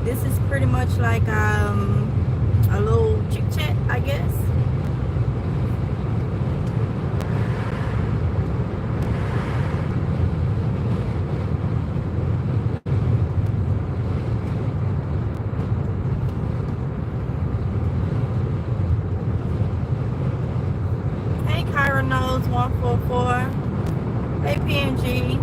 this is pretty much like a little chit chat, I guess. Hey, Kyra Knows 144. Hey, PNG.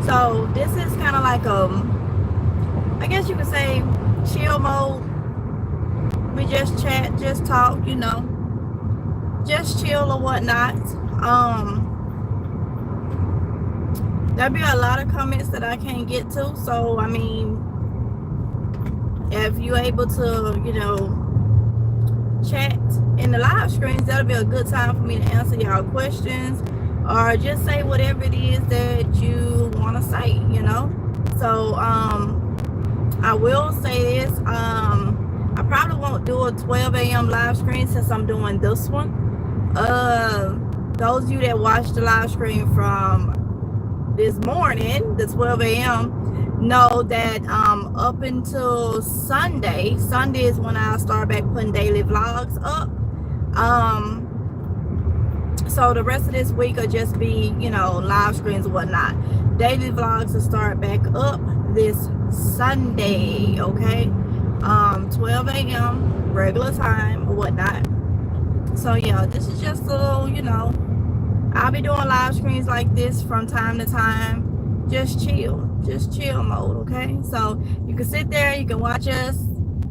So this is kind of like I guess you could say chill mode. We just chat, just talk, you know, just chill or whatnot. There'll be a lot of comments that I can't get to, so I mean, if you're able to, you know, chat in the live screens, that'll be a good time for me to answer y'all questions, or just say whatever it is that you want to say, you know. So I will say this, I probably won't do a 12 a.m. live screen since I'm doing this one. Those of you that watched the live stream from this morning, the 12 a.m., know that up until Sunday is when I'll start back putting daily vlogs up. So the rest of this week will just be, you know, live screens and whatnot. Daily vlogs will start back up this Sunday, okay? 12 a.m. regular time or whatnot. So yeah, this is just a little, you know, I'll be doing live screens like this from time to time. Just chill mode, okay? So you can sit there, you can watch us.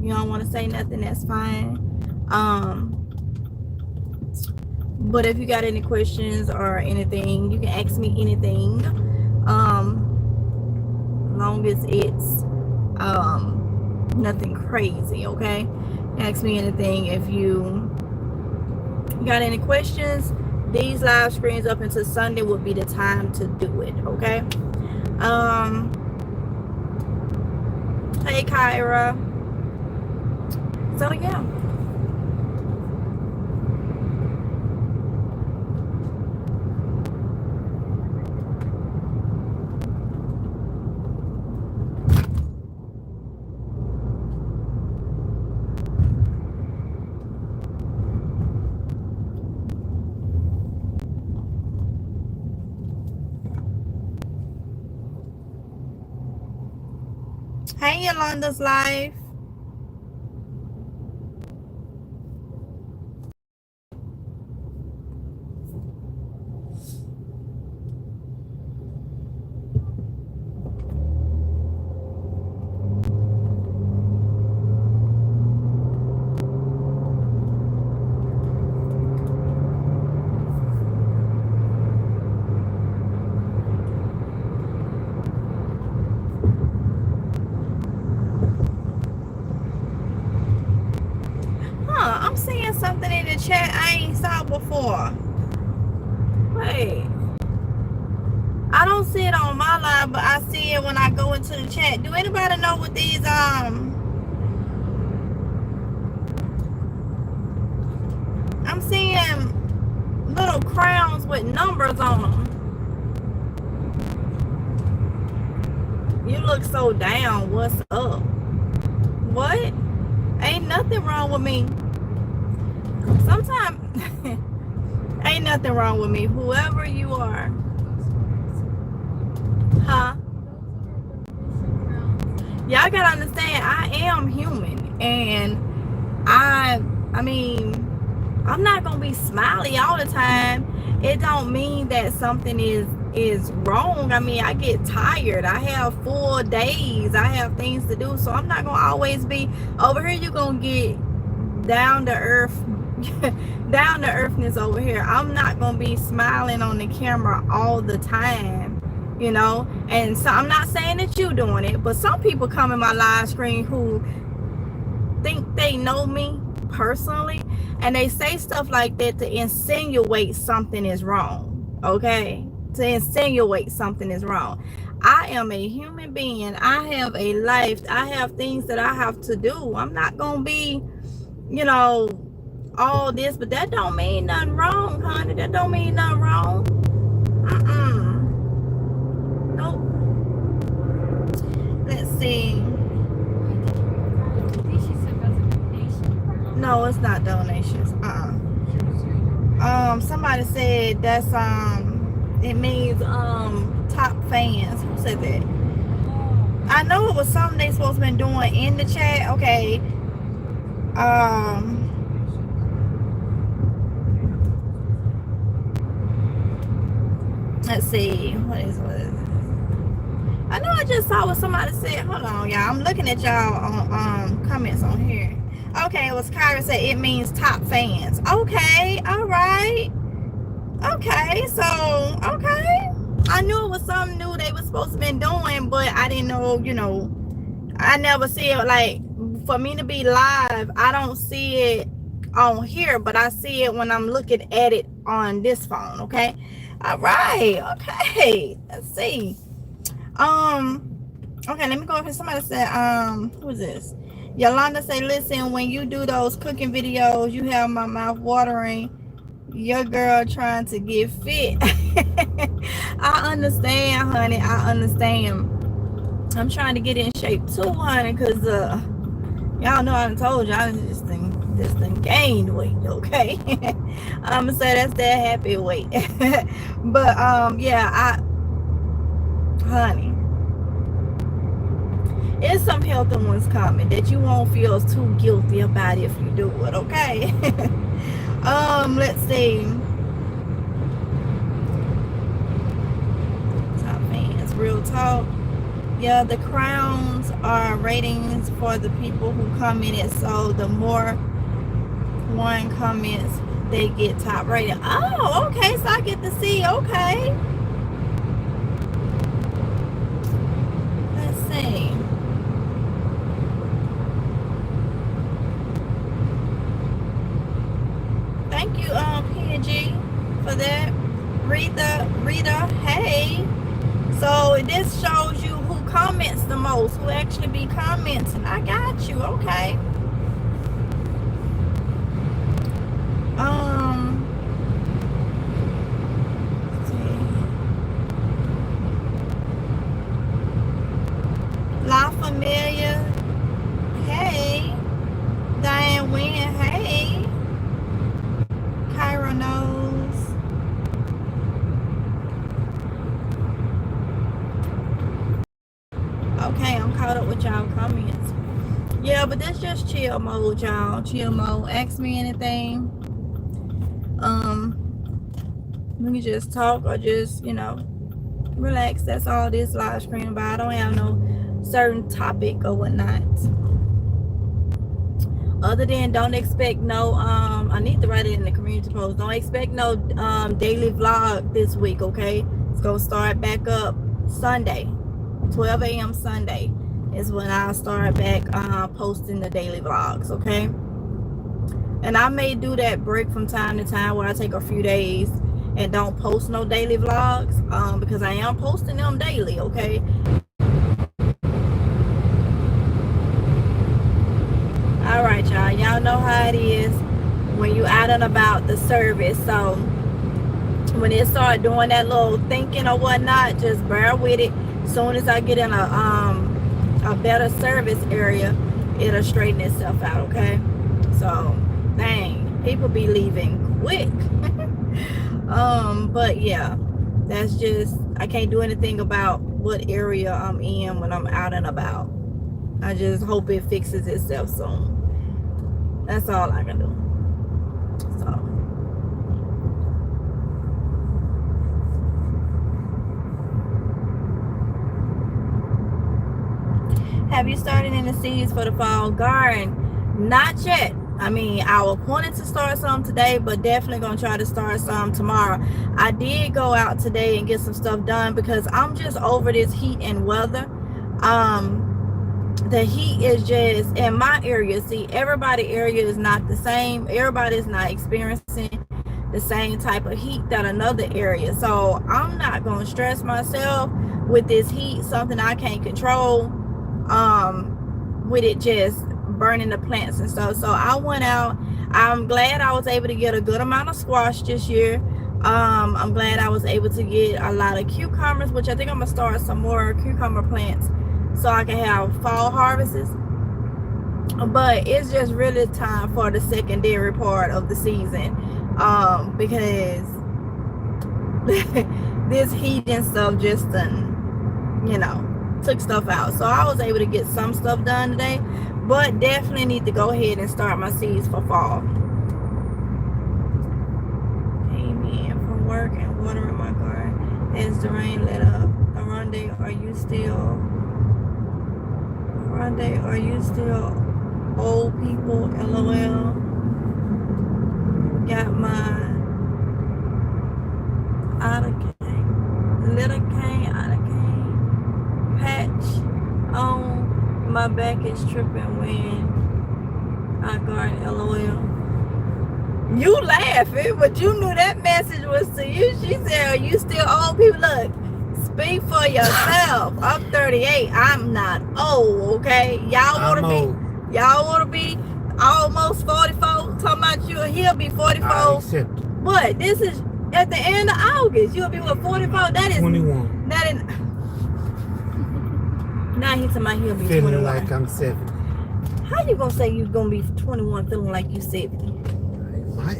You don't want to say nothing, that's fine. But if you got any questions or anything, you can ask me anything. Long as it's nothing crazy, okay? Ask me anything. If you got any questions, these live screens up until Sunday would be the time to do it, okay? Hey, Kyra. So yeah. Hey, Yolanda's life. I'm seeing something in the chat I ain't saw before. Wait. I don't see it on my live, but I see it when I go into the chat. Do anybody know what these I'm seeing little crowns with numbers on them. You look so down. What's up? What? Ain't nothing wrong with me. Sometimes ain't nothing wrong with me, whoever you are. Huh? Y'all gotta understand, I am human, and I mean, I'm not gonna be smiley all the time. It don't mean that something is wrong. I mean, I get tired. I have full days. I have things to do, so I'm not gonna always be over here. You're gonna get down to earth down to earthness over here. I'm not gonna be smiling on the camera all the time, you know. And so I'm not saying that you doing it, but some people come in my live screen who think they know me personally, and they say stuff like that to insinuate something is wrong, okay? To insinuate something is wrong. I am a human being. I have a life. I have things that I have to do. I'm not gonna be, you know, all this, but that don't mean nothing wrong, honey. That don't mean nothing wrong. Nope. Let's see. No, it's not donations. Somebody said that's it means top fans. Who said that? I know it was something they supposed to been doing in the chat. Okay. Let's see. What is it? I know I just saw what somebody said. Hold on, y'all. I'm looking at y'all on comments on here. Okay, it was Kyra said it means top fans. Okay, all right. Okay, so okay. I knew it was something new they were supposed to been doing, but I didn't know, you know, I never see it. Like, for me to be live, I don't see it on here, but I see it when I'm looking at it on this phone. Okay, all right. Okay, let's see. Okay, let me go up here. Somebody said, who is this? Yolanda say, listen, when you do those cooking videos, you have my mouth watering. Your girl trying to get fit. I understand, honey. I understand. I'm trying to get in shape too, honey, because y'all know I done told y'all this thing gained weight, okay? I'm gonna say that's that happy weight. But yeah, honey, it's some healthy ones coming that you won't feel too guilty about if you do it, okay? Let's see. Top fans, real talk. Yeah, the crowns are ratings for the people who commented, so the more one comments, they get top rating. Oh, okay, so I get to see, okay. Let's see. Thank you, PNG, for that. Rita, hey. So this shows you who comments the most, who actually be commenting. I got you, okay. Let's see. La Familia, hey. Diane Wynn, hey. Kyra knows. Okay, I'm caught up with y'all comments. Yeah, but that's just chill mode, y'all. Chill mode. Ask me anything. We can just talk or just, you know, relax. That's all this live stream about. I don't have no certain topic or whatnot. Other than don't expect no I need to write it in the community post. Don't expect no daily vlog this week, okay? It's gonna start back up Sunday. 12 a.m. Sunday is when I'll start back posting the daily vlogs, okay? And I may do that break from time to time where I take a few days and don't post no daily vlogs because I am posting them daily, okay? All right, y'all. Y'all know how it is when you out and about the service. So when it start doing that little thinking or whatnot, just bear with it. As soon as I get in a better service area, it'll straighten itself out, okay? So, dang, people be leaving quick. But yeah, that's just, I can't do anything about what area I'm in when I'm out and about. I just hope it fixes itself soon. That's all I can do. So. Have you started any seeds for the fall garden? Not yet. I mean, I was wanting to start some today, but definitely gonna try to start some tomorrow. I did go out today and get some stuff done because I'm just over this heat and weather. The heat is just in my area. See, everybody area is not the same. Everybody's not experiencing the same type of heat that another area. So I'm not gonna stress myself with this heat, something I can't control. With it just burning the plants and stuff. So I went out, I'm glad I was able to get a good amount of squash this year. I'm glad I was able to get a lot of cucumbers, which I think I'm gonna start some more cucumber plants so I can have fall harvests. But it's just really time for the secondary part of the season, because this heat and stuff just took stuff out. So I was able to get some stuff done today, but definitely need to go ahead and start my seeds for fall. Came in from work and watering my garden as the rain let up. Oronde, are you still old people? LOL. Got my little cane patch on. My back is tripping when I garden. LOL. You laughing, but you knew that message was to you. She said, are you still old people? Look, speak for yourself. I'm 38. I'm not old, okay? Y'all wanna be almost 44? Talking about he'll be 44. But this is at the end of August. You'll be what, 44? That is 21. That is. Now he's talking about he'll be feeling 21. Like I'm 70. How you gonna say you're gonna be 21 feeling like you 70? My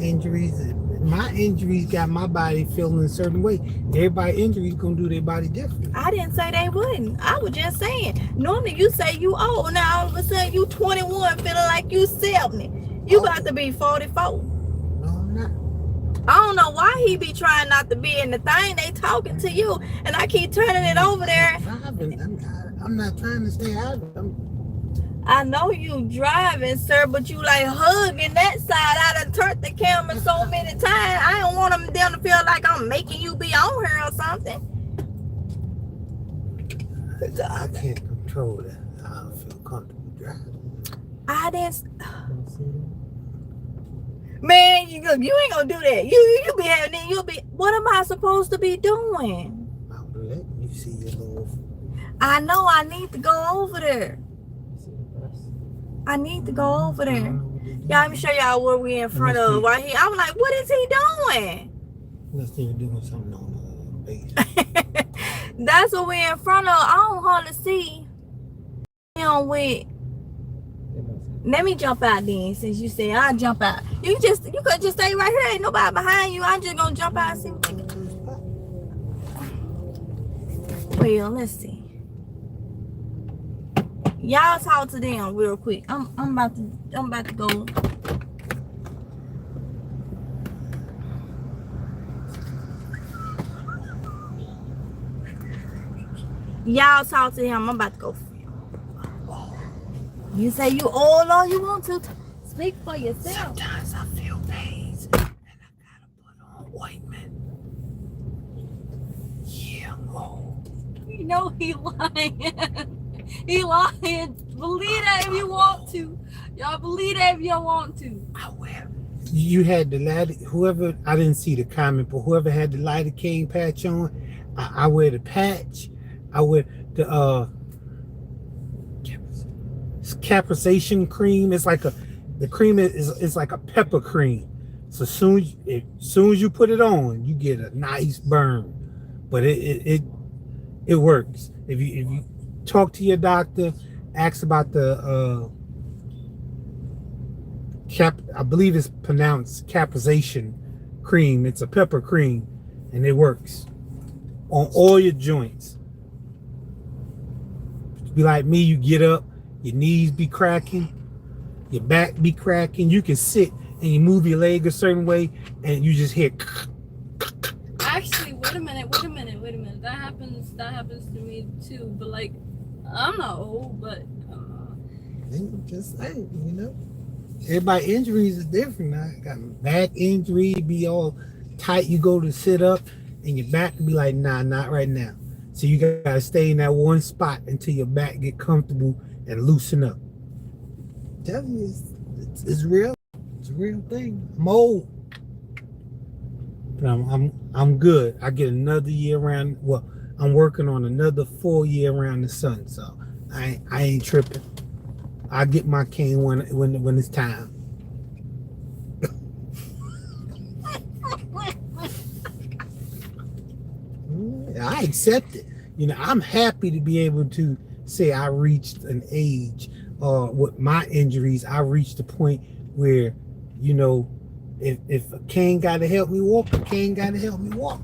injuries got my body feeling a certain way. Everybody's injuries gonna do their body different. I didn't say they wouldn't. I was just saying. Normally you say you old. Now all of a sudden you 21 feeling like you 70. You about to be 44. No, I'm not. I don't know why he be trying not to be in the thing. They talking to you, and I keep turning it over there. I'm not trying to stay out of them. I know you driving, sir, but you like hugging that side. I done turned the camera so many times. I don't want them to feel like I'm making you be on her or something. I can't control that. I don't feel comfortable driving. I didn't. Man, you ain't gonna do that. You be having. You'll be. What am I supposed to be doing? I'm letting you see your little. I know. I need to go over there. Yeah, let me show y'all where we in front of right here. I was like, what is he doing? Unless they're doing something on the base. That's what we're in front of. I don't hardly see him with. Let me jump out then, since you said I'll jump out. You could just stay right here. Ain't nobody behind you. I'm just gonna jump out and see what they can do. Well, let's see. Y'all talk to them real quick. I'm about to go. Y'all talk to him. I'm about to go. You say you all you want to. Speak for yourself. Sometimes I feel pains and I gotta put on ointment. Yeah, I'm old. You know he lying. He lying. Believe that if you want to. Y'all believe that if you want to. I will. You had the whoever, I didn't see the comment, but whoever had the lidocaine patch on, I wear the patch. I wear the capsaicin cream. It's like the cream is like a pepper cream. So as soon as you put it on, you get a nice burn. But it works. If you talk to your doctor, ask about the I believe it's pronounced capsaicin cream. It's a pepper cream, and it works on all your joints. Be like me, you get up, your knees be cracking, your back be cracking. You can sit and you move your leg a certain way, and you just hear. Actually, wait a minute. That happens to me too. But like, I'm not old, but just saying, everybody injuries is different. I got back injury, be all tight. You go to sit up, and your back be like, nah, not right now. So you gotta stay in that one spot until your back get comfortable and loosen up. I'm telling you, it's real. It's a real thing. I'm old, but I'm good. I get another year around. Well, I'm working on another 4 year around the sun, so I ain't tripping. I get my cane when it's time. I accept it. I'm happy to be able to say I reached an age with my injuries. I reached a point where, if a cane got to help me walk, a cane got to help me walk.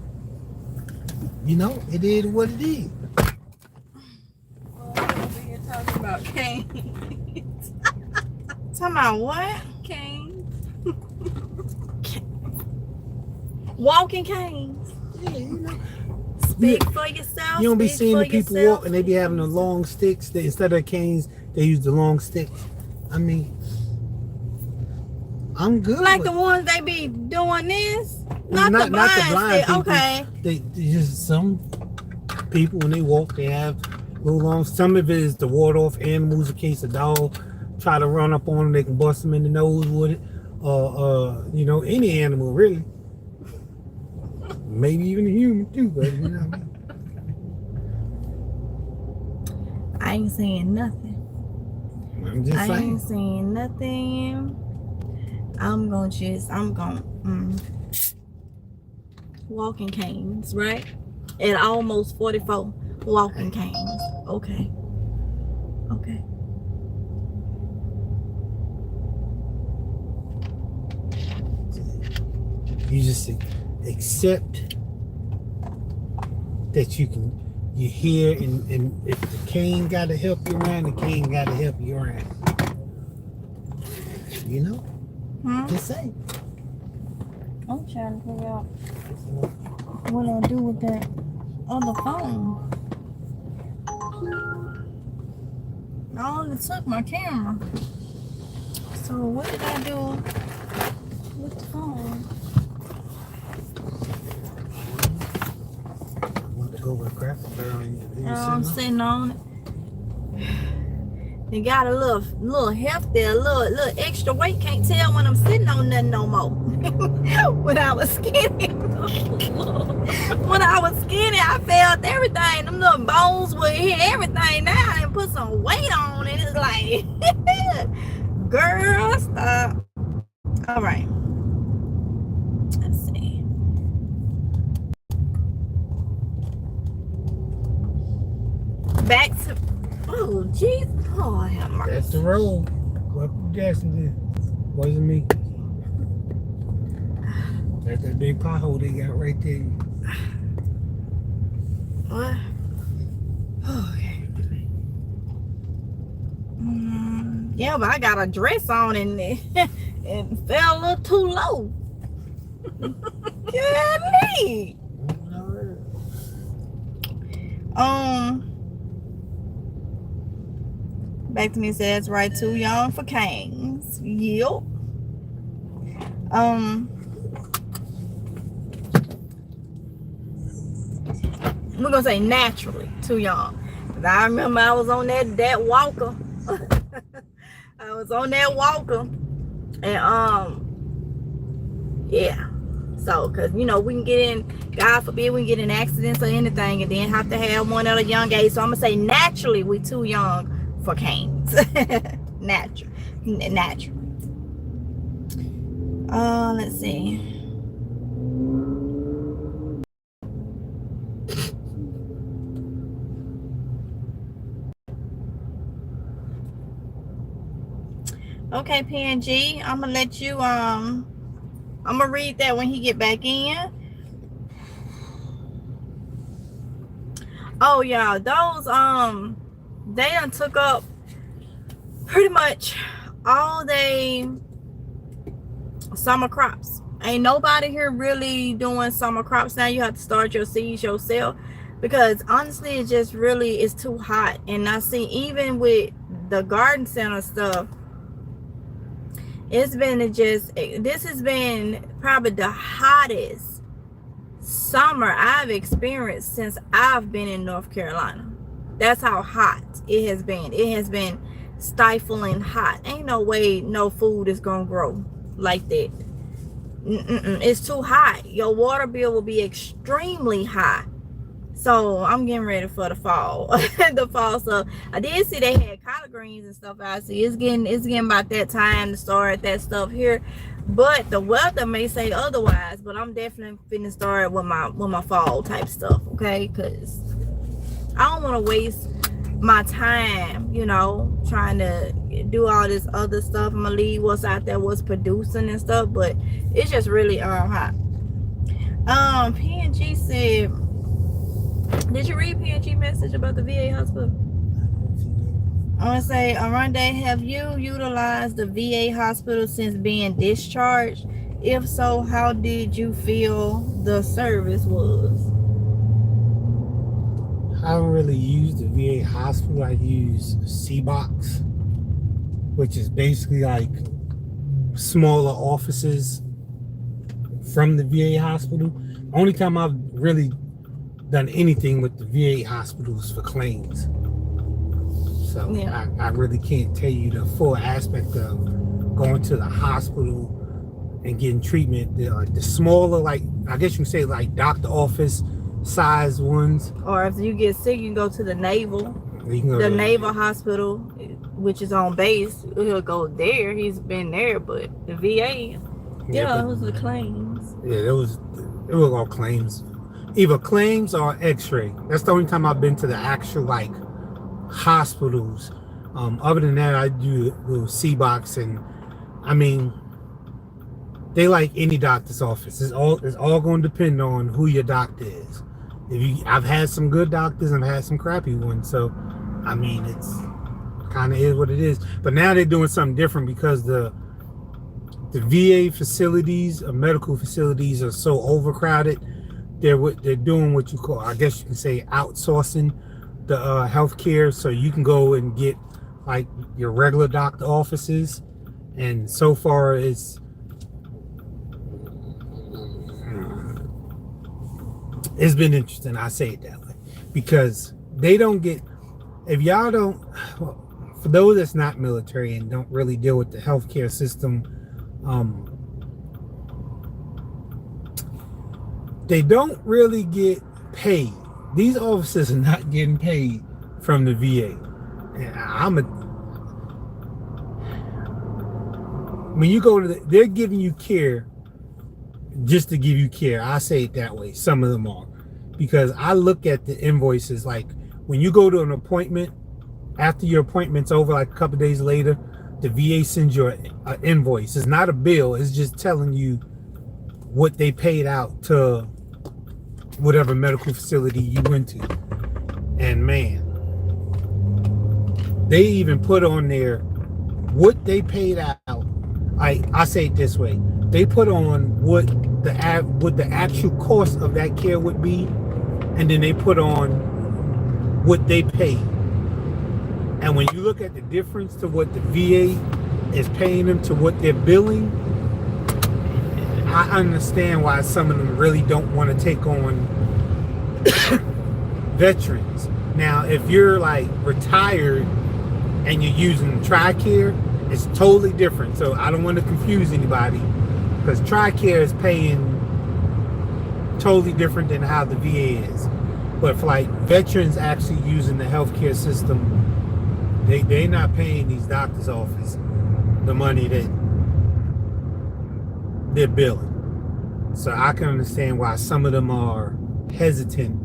It is what it is. Well, you're talking about canes. Talking about what? Canes. Walking canes. Yeah, Speak for yourself. You don't be seeing the people yourself. walk and they be having the long sticks. Instead of canes, they use the long sticks. I mean, I'm good. Like the ones they be doing this? Not the blind people. Okay. They just some people when they walk, they have little long. Some of it is to ward off animals in case a dog try to run up on them. They can bust them in the nose with it, or any animal really. Maybe even a human too, but I ain't saying nothing. I'm just saying. I ain't saying nothing. I'm going walking canes, right? At almost 44, walking canes. Okay. You just accept that you're here, and if the cane got to help you around, the cane got to help you around. Just say. I'm trying to figure out what I do with that other phone. I only took my camera. So what did I do with the phone? Go with Cracker Barrel. I'm sitting on it. It got a little hefty, a little extra weight. Can't tell when I'm sitting on nothing no more. When I was skinny, I felt everything. Them little bones would hit everything. Now I done put some weight on it. It's like, girl, stop. All right. Let's see. Back to, oh, jeez. Oh, I have mercy. That's the road. Go up to Jacksonville. Wasn't me. That's that big pothole they got right there. What? Okay. Yeah, but I got a dress on and it fell a little too low. Golly. Back to me says right, too young for canes. Yep. We're gonna say naturally too young. Cause I remember I was on that walker. I was on that walker, and yeah. So, cause we can get in. God forbid we can get in accidents or anything, and then have to have one at a young age. So I'm gonna say naturally we too young for canes. Naturally. Let's see. Okay, PNG, I'm gonna let you I'm gonna read that when he get back in. Oh y'all, those they done took up pretty much all day summer crops. Ain't nobody here really doing summer crops now. You have to start your seeds yourself, because honestly it just really is too hot. And I see even with the garden center stuff, this has been probably the hottest summer I've experienced since I've been in North Carolina. That's how hot it has been. It has been stifling hot. Ain't no way no food is gonna grow like that. It's too high. Your water bill will be extremely high. So I'm getting ready for the fall. The fall stuff. I did see they had collard greens and stuff out. See, it's getting about that time to start that stuff here. But the weather may say otherwise. But I'm definitely finna start with my fall type stuff, okay? Because I don't want to waste my time, trying to do all this other stuff. I'm gonna leave what's out there, what's producing and stuff. But it's just really hot. PNG said, did you read PNG message about the VA hospital? I want to say, Oronde, have you utilized the VA hospital since being discharged? If so, how did you feel the service was? I don't really use the VA hospital. I use C-Box, which is basically like smaller offices from the VA hospital. Only time I've really done anything with the VA hospitals for claims. So yeah. I really can't tell you the full aspect of going to the hospital and getting treatment. The smaller, like, I guess you can say like doctor office size ones. Or if you get sick, you can go to the naval hospital, which is on base. He'll go there. He's been there, but the VA, it was the claims. Yeah, it was all claims. Either claims or x-ray. That's the only time I've been to the actual like hospitals. Other than that, I do little C-Box, and I mean, they like any doctor's office. It's all going to depend on who your doctor is. I've had some good doctors and I've had some crappy ones. So, I mean, it's kind of is what it is. But now they're doing something different because the VA facilities, medical facilities, are so overcrowded. They're doing what you call, I guess you can say, outsourcing the healthcare. So you can go and get like your regular doctor offices, and so far it's been interesting. I say it that way because they don't get, if y'all don't, for those that's not military and don't really deal with the healthcare system, they don't really get paid. These officers are not getting paid from the VA. When you go to they're giving you care just to give you care. I say it that way. Some of them are. Because I look at the invoices, like when you go to an appointment, after your appointment's over, like a couple days later, the VA sends you an invoice. It's not a bill. It's just telling you what they paid out to whatever medical facility you went to. And man, they even put on there what they paid out. I say it this way. They put on what the actual cost of that care would be, and then they put on what they paid. And when you look at the difference to what the VA is paying them to what they're billing, I understand why some of them really don't want to take on veterans. Now, if you're like retired and you're using TRICARE, it's totally different. So I don't want to confuse anybody, because TRICARE is paying totally different than how the VA is. But for like veterans actually using the healthcare system, they're not paying these doctors' office the money that they're billing. So I can understand why some of them are hesitant,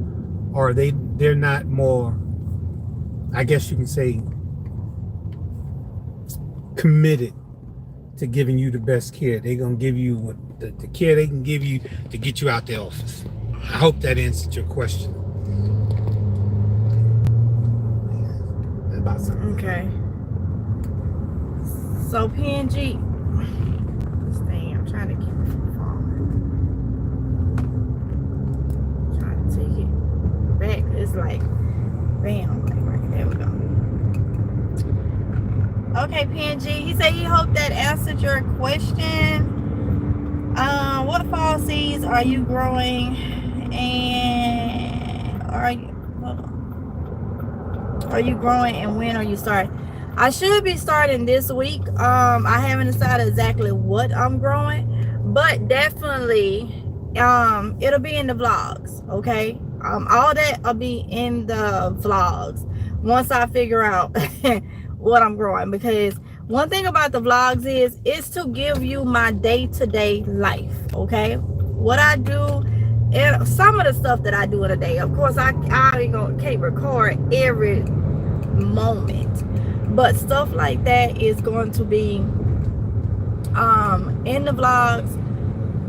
or they're not more, I guess you can say, committed to giving you the best care. They're going to give you the care they can give you to get you out the office. I hope that answered your question. About something. Okay. So PNG, this thing, I'm trying to keep it from falling. Trying to take it back. It's like, bam, like right there we go. Okay, PNG. He said he hoped that answered your question. What fall seeds are you growing, and are you growing, and when are you starting? I should be starting this week. I haven't decided exactly what I'm growing, but definitely it'll be in the vlogs. Okay, all that will be in the vlogs once I figure out what I'm growing, because one thing about the vlogs is it's to give you my day-to-day life, okay? What I do, and some of the stuff that I do in a day. Of course, I can't record every moment, but stuff like that is going to be in the vlogs.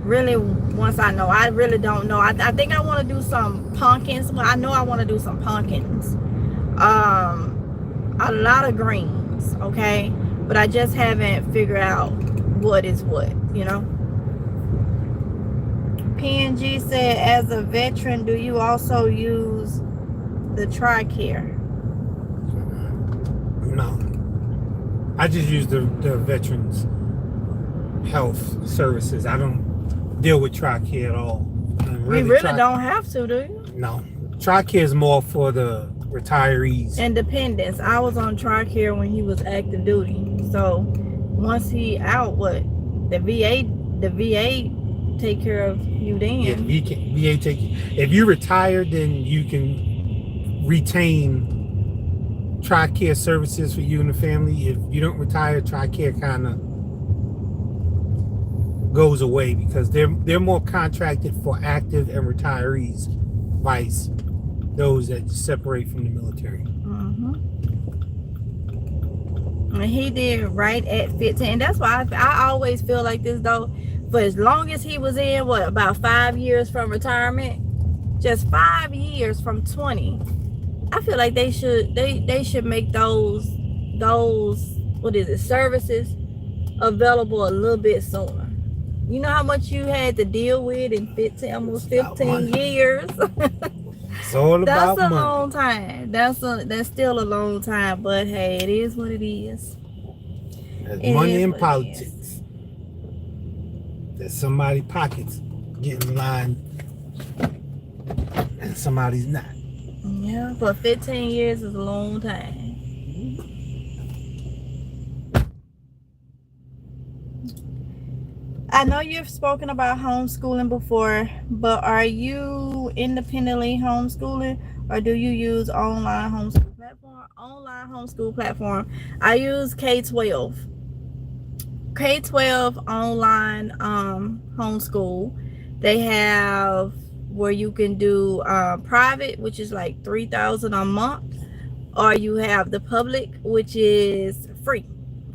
Really, once I know, I really don't know. I think I want to do some pumpkins. Well, I know I want to do some pumpkins, a lot of greens, okay, but I just haven't figured out what is what, you know. PNG said, as a veteran, do you also use the TRICARE? No, I just use the Veterans Health Services. I don't deal with TRICARE at all. We really don't have to, do you? No, TRICARE is more for the retirees and dependents. I was on TRICARE when he was active duty, so once he out, what the VA take care of you then. Yeah, VA take. If you retire, then you can retain TRICARE services for you and the family. If you don't retire, TRICARE kind of goes away because they're more contracted for active and retirees, vice those that separate from the military. And he did right at 15, and that's why I always feel like this though. For as long as he was in, what, about 5 years from retirement, just 5 years from 20, I feel like they should make those what is it, services available a little bit sooner. You know how much you had to deal with in almost 15 years. It's all about That's a money. long time. That's still a long time, but hey, it is what it is. There's money in politics. That somebody's pockets getting lined and somebody's not. Yeah, but 15 years is a long time. I know you've spoken about homeschooling before, but are you independently homeschooling or do you use online homeschool platform? Online homeschool platform. I use K-12 online homeschool. They have where you can do private, which is like $3,000 a month, or you have the public, which is free.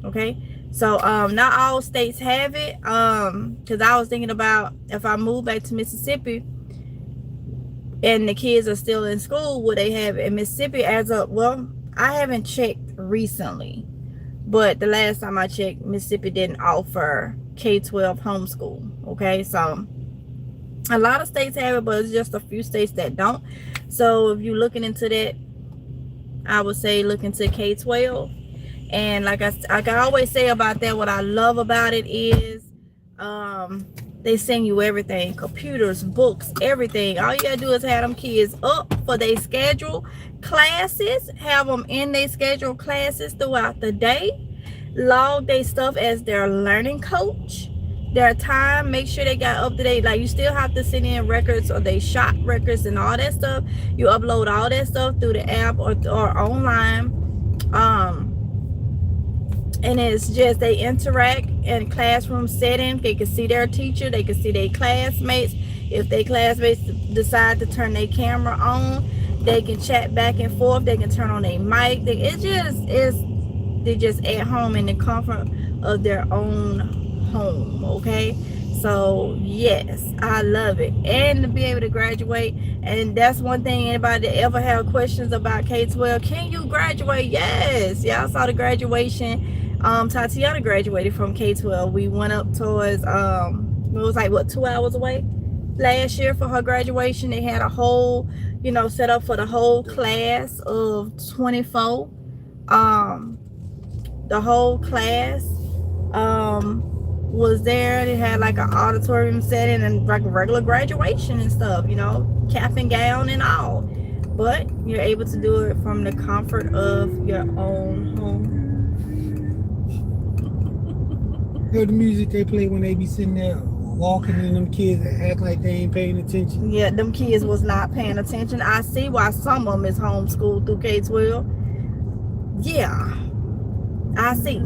Okay, so not all states have it, because I was thinking about if I move back to Mississippi and the kids are still in school, would they have it in Mississippi? Well, I haven't checked recently, but the last time I checked, Mississippi didn't offer K-12 homeschool. Okay, so a lot of states have it, but it's just a few states that don't. So if you're looking into that, I would say look into K-12. And like I always say about that, what I love about it is they send you everything, computers, books, everything. All you gotta do is have them kids up for their schedule classes, have them in their scheduled classes throughout the day, log their stuff as their learning coach, their time, make sure they got up to date. Like, you still have to send in records or they shot records and all that stuff. You upload all that stuff through the app or online. And it's just they interact in classroom setting. They can see their teacher, they can see their classmates. If their classmates decide to turn their camera on, they can chat back and forth. They can turn on their mic. They're just at home in the comfort of their own home. Okay, so yes, I love it. And to be able to graduate, and that's one thing, anybody that ever have questions about K-12, can you graduate? Yes. Yeah, I saw the graduation. Tatiana graduated from K-12. We went up towards it was like, what, 2 hours away last year for her graduation. They had a whole, set up for the whole class of 24. The whole class was there. They had like an auditorium setting and like a regular graduation and stuff, cap and gown and all. But you're able to do it from the comfort of your own home. Hear the music they play when they be sitting there walking, and them kids that act like they ain't paying attention. Yeah, them kids was not paying attention. I see why some of them is homeschooled through K-12. Yeah, I see.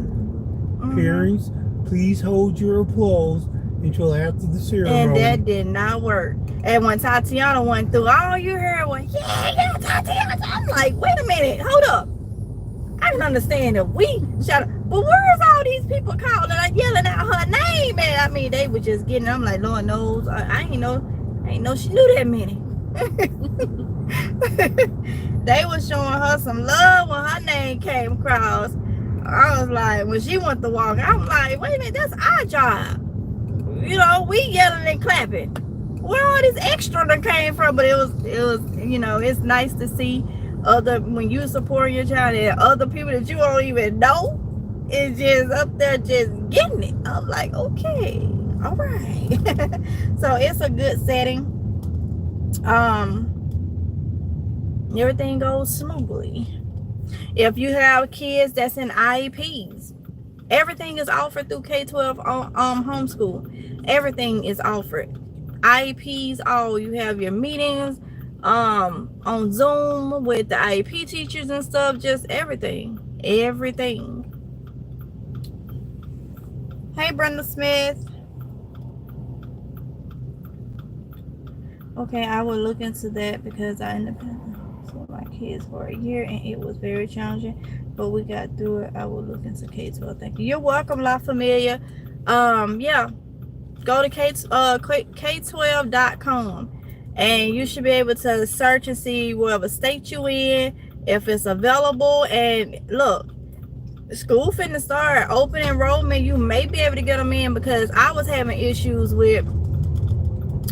Parents, please hold your applause until after the ceremony. And that did not work. And when Tatiana went through, all you heard was, yeah, Tatiana. I'm like, wait a minute, hold up. I can understand if we shut up. But where's all these people calling, like yelling out her name? And I mean, they were just getting, I'm like, Lord knows, I ain't know she knew that many. They was showing her some love when her name came across. I was like, when she went to walk, I'm like, wait a minute, that's our job. You know, we yelling and clapping. Where all this extra that came from? But it was, you know, it's nice to see when you support your child and other people that you don't even know is just up there just getting it. I'm like, okay, all right. So it's a good setting. Everything goes smoothly. If you have kids that's in IEPs, everything is offered through K-12 homeschool. Everything is offered. IEPs, all you have your meetings on Zoom with the IEP teachers and stuff, just everything. Hey, Brenda Smith. Okay, I will look into that because I independent for my kids for a year and it was very challenging, but we got through it. I will look into K-12. Thank you. You're welcome, La Familia. Yeah, go to K12.com and you should be able to search and see whatever state you in, if it's available. And look, school finna start, open enrollment, you may be able to get them in, because I was having issues with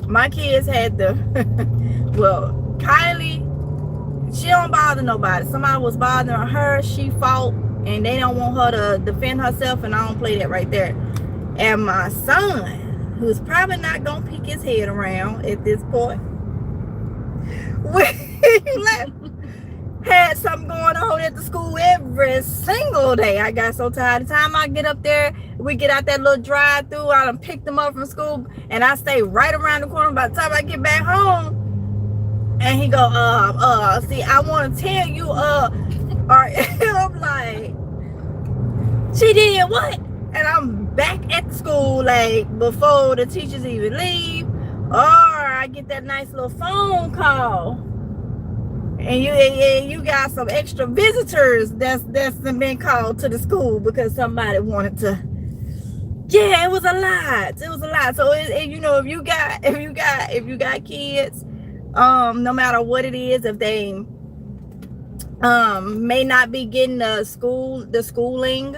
my kids had the well, Kylie, she don't bother nobody. Somebody was bothering her, she fought, and they don't want her to defend herself, and I don't play that right there. And my son, who's probably not gonna peek his head around at this point, had something going on at the school every single day. I got so tired. The time I get up there, we get out that little drive-through, I done picked them up from school, and I stay right around the corner. By the time I get back home, and he go, see, I want to tell you, or I'm like, she did what? And I'm back at the school, like, before the teachers even leave, or I get that nice little phone call. And you got some extra visitors that's been called to the school because somebody wanted to. Yeah, it was a lot. So you know, if you got kids, no matter what it is, if they may not be getting the schooling,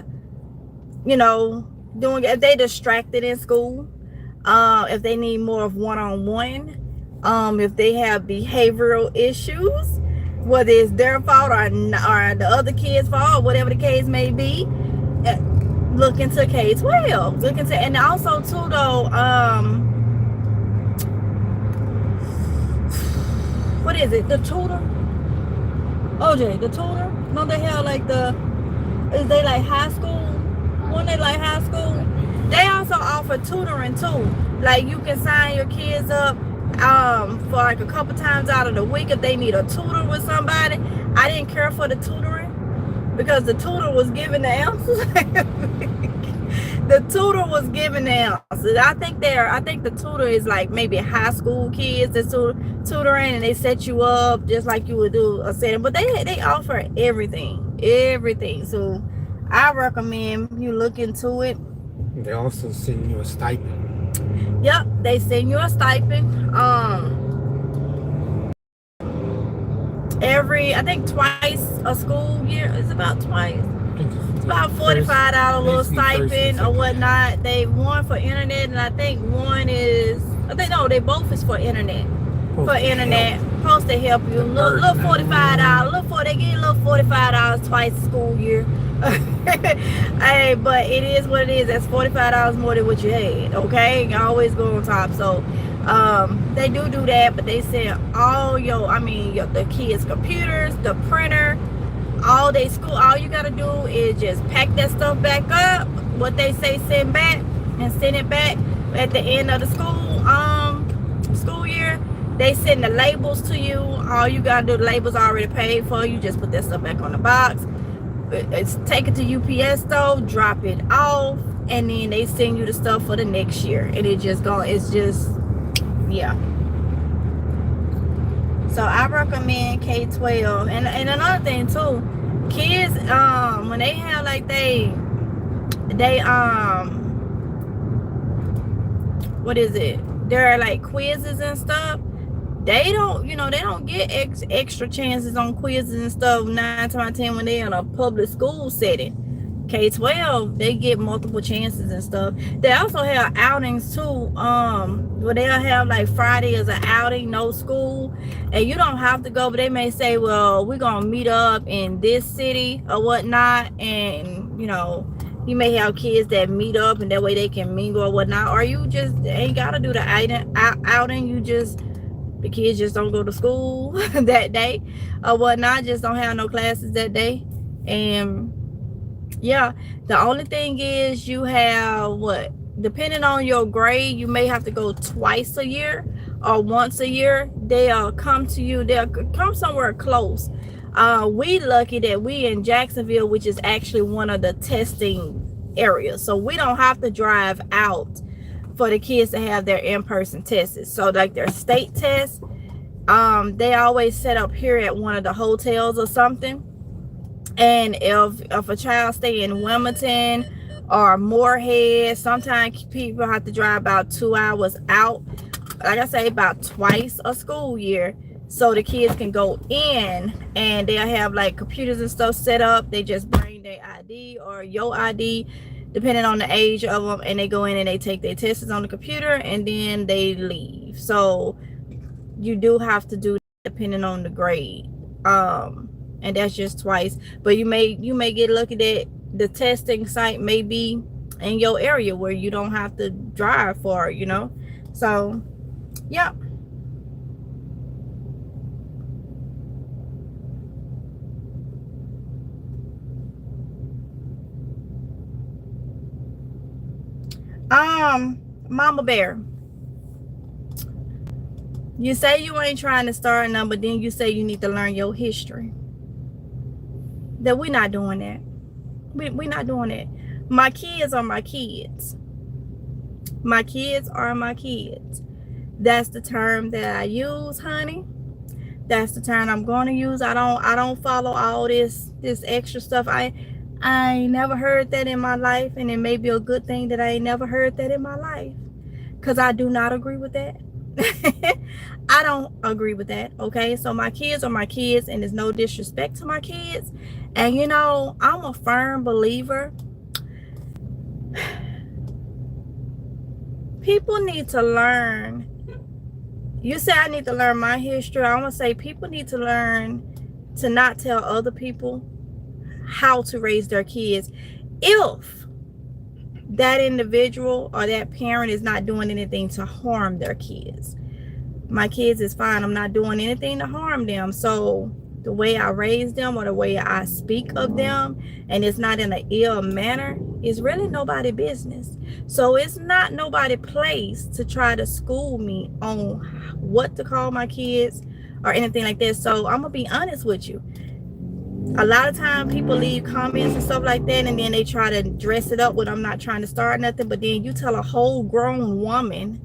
you know, if they distracted in school, if they need more of one-on-one, if they have behavioral issues, whether it's their fault or the other kid's fault, or whatever the case may be, look into K-12. And also too though, what is it? The tutor? OJ, the tutor? No, they have like is they like high school? When they like high school? They also offer tutoring too. Like you can sign your kids up for like a couple times out of the week if they need a tutor with somebody. I didn't care for the tutoring because the tutor was giving the answers. The tutor was giving the answers. I think the tutor is like maybe high school kids that's tutoring, and they set you up just like you would do a setting. But they offer everything. So I recommend you look into it. They also send you a stipend. Yep, they send you a stipend. I think twice a school year. It's about twice. It's about $45 little stipend or whatnot. They one for internet, and I think they both is for internet. Supposed to help you. Little $45. They get a little $45 twice a school year. Hey, but it is what it is. That's $45 more than what you had. Okay, you always go on top. So they do that, but they send the kids' computers, the printer, all they school. All you gotta do is just pack that stuff back up, what they say send back, and send it back at the end of the school year. They send the labels to you. All you gotta do, the labels already paid for. You just put that stuff back on the box. it's take it to UPS store, drop it off, and then they send you the stuff for the next year, and it's just yeah. So I recommend K-12. And another thing too, kids when they have like they what is it? There are like quizzes and stuff. They don't, they don't get extra chances on quizzes and stuff 9 times out of 10 when they're in a public school setting. K-12, they get multiple chances and stuff. They also have outings too, where they'll have like Friday as an outing, no school, and you don't have to go, but they may say, well, we're gonna meet up in this city or whatnot, and you may have kids that meet up and that way they can mingle or whatnot, or you just ain't gotta do the outing. The kids just don't go to school that day or whatnot, just don't have no classes that day. And yeah, the only thing is you have depending on your grade, you may have to go twice a year or once a year. They'll come somewhere close. We lucky that we in Jacksonville, which is actually one of the testing areas, so we don't have to drive out for the kids to have their in-person tests. So like their state tests, they always set up here at one of the hotels or something. And if a child stay in Wilmington or Moorhead, sometimes people have to drive about 2 hours out, like I say, about twice a school year, so the kids can go in and they'll have like computers and stuff set up. They just bring their ID or your ID, depending on the age of them, and they go in and they take their tests on the computer and then they leave. So you do have to do that depending on the grade, and that's just twice. But you may get lucky that the testing site may be in your area where you don't have to drive far, so yeah. Mama Bear, you say you ain't trying to start none, but then you say you need to learn your history. That we're not doing that. We're not doing that. My kids are my kids. My kids are my kids. That's the term that I use, honey. That's the term I'm going to use. I don't follow all this extra stuff. I ain't never heard that in my life, and it may be a good thing that I ain't never heard that in my life, because I do not agree with that. I don't agree with that. Okay, so my kids are my kids, and there's no disrespect to my kids. And I'm a firm believer, people need to learn. You say I need to learn my history. I'm gonna say people need to learn to not tell other people how to raise their kids if that individual or that parent is not doing anything to harm their kids. My kids is fine. I'm not doing anything to harm them. So the way I raise them or the way I speak of them, and it's not in an ill manner, is really nobody's business. So it's not nobody's place to try to school me on what to call my kids or anything like that. So I'm gonna be honest with you. A lot of times people leave comments and stuff like that, and then they try to dress it up with I'm not trying to start nothing, but then you tell a whole grown woman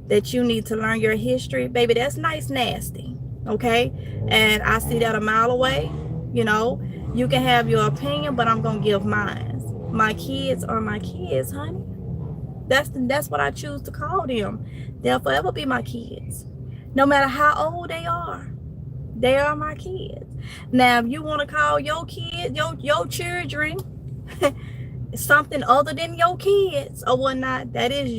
that you need to learn your history. Baby, that's nice nasty. Okay, and I see that a mile away. You can have your opinion, but I'm gonna give mine. My kids are my kids, honey. That's what I choose to call them. They'll forever be my kids, no matter how old they are. They are my kids. Now, if you want to call your kids, your children something other than your kids or whatnot, that's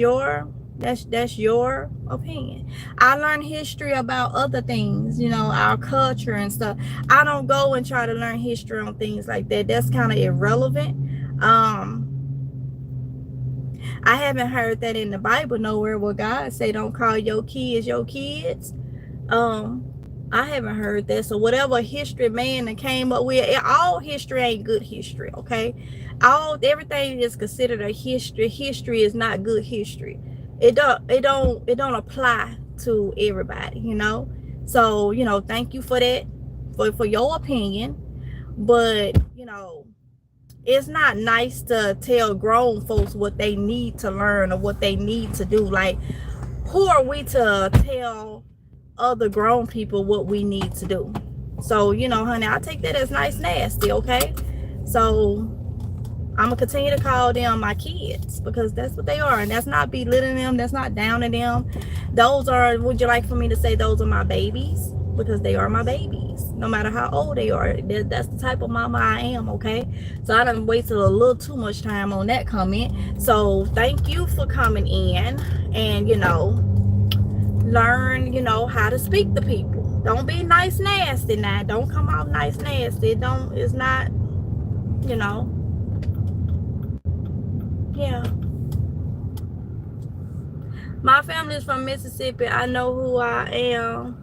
your opinion. I learn history about other things, our culture and stuff. I don't go and try to learn history on things like that. That's kind of irrelevant. I haven't heard that in the Bible nowhere where God say don't call your kids your kids. I haven't heard that. So whatever history man that came up with, all history ain't good history, okay? Everything is considered a history. History is not good history. It don't apply to everybody, So, thank you for that, for your opinion. But, you know, it's not nice to tell grown folks what they need to learn or what they need to do. Like, who are we to tell other grown people what we need to do? So, you know, honey, I take that as nice nasty, okay? So I'm gonna continue to call them my kids, because that's what they are, and that's not belittling them, that's not downing them. Those are, would you like for me to say those are my babies? Because they are my babies, no matter how old they are. That's the type of mama I am, okay? So I done wasted a little too much time on that comment. So thank you for coming in, and, you know, learn, you know, how to speak to people. Don't be nice nasty now. Don't come out nice nasty. It's not, you know. Yeah. My family is from Mississippi. I know who I am.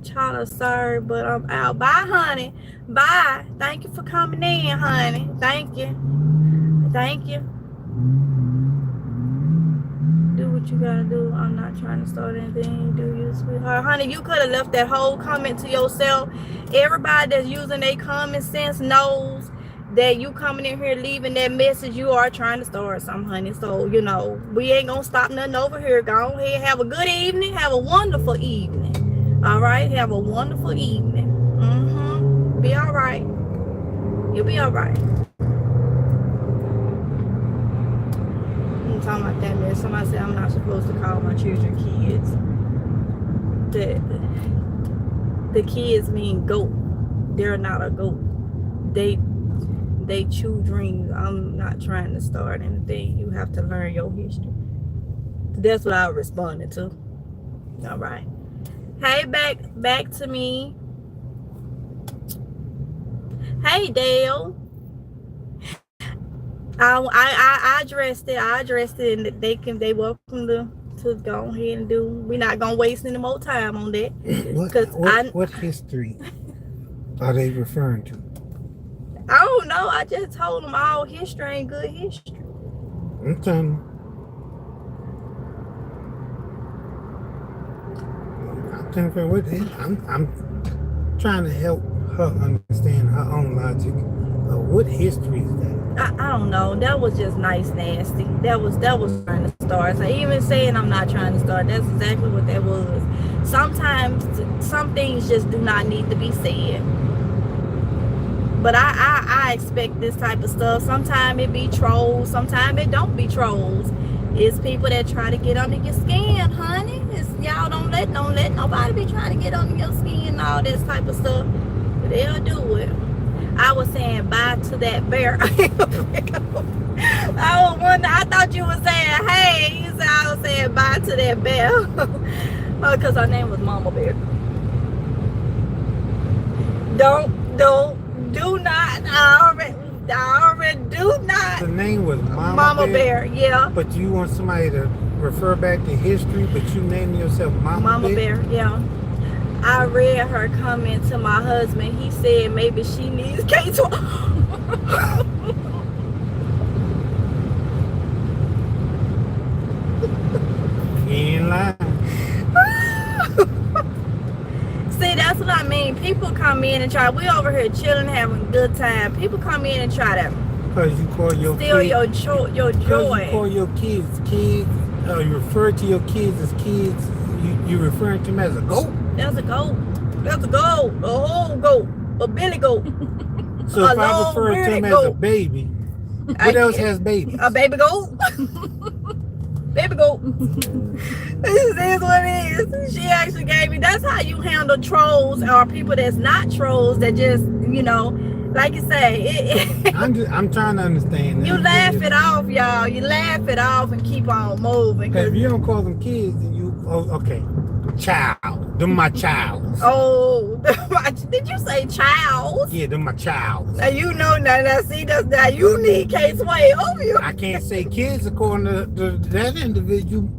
China, sorry, but I'm out. Bye, honey. Bye. Thank you for coming in, honey. Thank you. Thank you. Do what you gotta do. I'm not trying to start anything. Do you, sweetheart? Honey, you could have left that whole comment to yourself. Everybody that's using their common sense knows that you coming in here leaving that message, you are trying to start something, honey. So, you know, we ain't gonna stop nothing over here. Go ahead, have a good evening. Have a wonderful evening. All right, have a wonderful evening. Be all right. You'll be all right. I'm talking about that mess. Somebody said I'm not supposed to call my children kids. The kids mean goat. They're not a goat. They chew dreams. I'm not trying to start anything. You have to learn your history. That's what I responded to. All right. Hey, back to me. Hey, Dale. I addressed it. And they welcome to go ahead and do. We're not gonna waste any more time on that. What history are they referring to? I don't know. I just told them all history ain't good history. I'm telling you. I'm trying to help her understand her own logic. What history is that? I don't know. That was just nice nasty. That was trying to start. So even saying I'm not trying to start, that's exactly what that was. Sometimes some things just do not need to be said. But I expect this type of stuff. Sometimes it be trolls. Sometimes it don't be trolls. It's people that try to get under your skin, honey. Y'all don't let nobody be trying to get under your skin and all this type of stuff. But they'll do it. I was saying bye to that bear. I thought you were saying hey. You said I was saying bye to that bear. Because her name was Mama Bear. Do not. I already do not. The name was Mama Bear, yeah. But you want somebody to refer back to history, but you named yourself Mama Bear? Yeah. I read her comment to my husband. He said maybe she needs K-12. He ain't lying. See, that's what I mean. People come in and try. We over here chilling, having a good time. People come in and try to because you call your steal kids, your joy. you call your kids. You refer to your kids as kids. You referring to them as a goat. That's a goat. That's a goat. A whole goat. A billy goat. So if I refer to him as a baby, what else has babies? A baby goat. Baby goat. This is what it is. She actually gave me. That's how you handle trolls or people that's not trolls that just, you know, like you say. I'm trying to understand. You laugh it off, y'all. You laugh it off and keep on moving. If you don't call them kids, then okay. Child. Them my child. Oh, did you say child? Yeah, them my child. Now you know now see now you need K-12. I can't say kids according to that individual.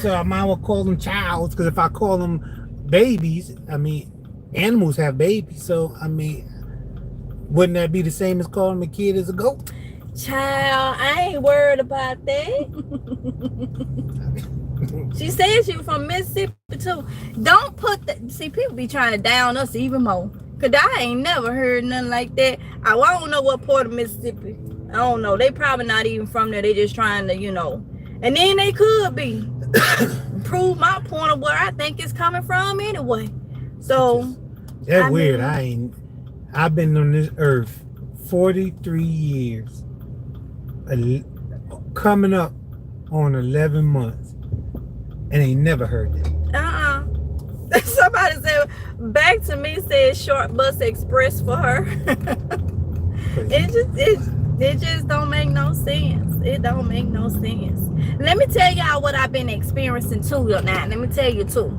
So I might well call them childs, because if I call them babies, I mean, animals have babies. So, I mean, wouldn't that be the same as calling a kid as a goat? Child, I ain't worried about that. She says you from Mississippi too. Don't put see, people be trying to down us even more. Cause I ain't never heard nothing like that. I don't know what part of Mississippi. I don't know. They probably not even from there. They just trying to, and then they could be. Prove my point of where I think it's coming from anyway. So that's weird. I've been on this earth 43 years. Coming up on 11 months. And ain't never heard that. Somebody said back to me said short bus express for her. It just don't make no sense. It don't make no sense. Let me tell y'all what I've been experiencing too now. Let me tell you too.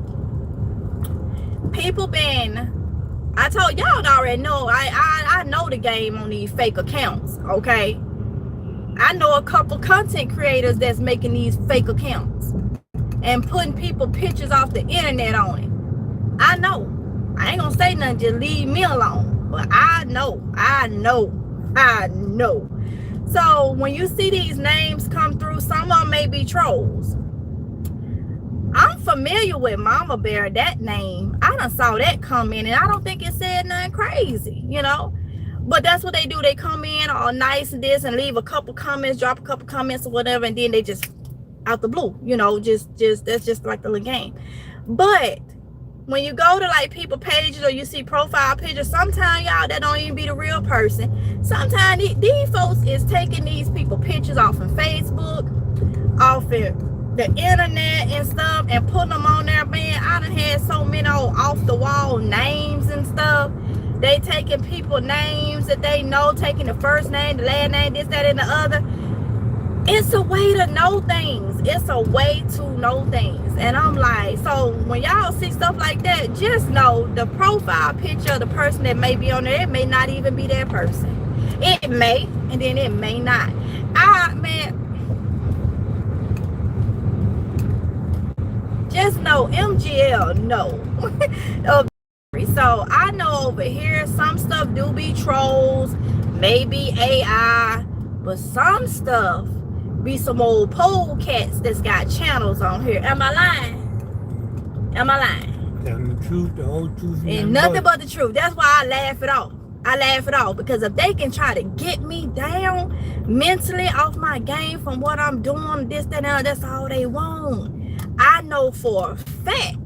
I told y'all already know. I know the game on these fake accounts. Okay. I know a couple content creators that's making these fake accounts and putting people pictures off the internet on it. I know. I ain't gonna say nothing, just leave me alone. But I know. So when you see these names come through, some of them may be trolls. I'm familiar with Mama Bear, that name. I done saw that come in, and I don't think it said nothing crazy, But that's what they do. They come in all nice and this and leave a couple comments, drop a couple comments or whatever, and then they just out the blue, just that's just like the little game. But when you go to like people pages or you see profile pictures, sometimes y'all that don't even be the real person. Sometimes these folks is taking these people pictures off of Facebook, off of the internet and stuff, and putting them on there. Man, I done had so many off the wall names and stuff. They taking people names that they know, taking the first name, the last name, this, that, and the other. It's a way to know things. It's a way to know things. And I'm like, so when y'all see stuff like that, just know the profile picture of the person that may be on there, it may not even be that person. It may, and then it may not. Just know MGL, no. So I know over here some stuff do be trolls, maybe AI, but some stuff be some old pole cats that's got channels on here. Am I lying? Telling the truth, the whole truth, and nothing but the truth. That's why I laugh it off. Because if they can try to get me down mentally off my game from what I'm doing, this, that, and that's all they want. I know for a fact,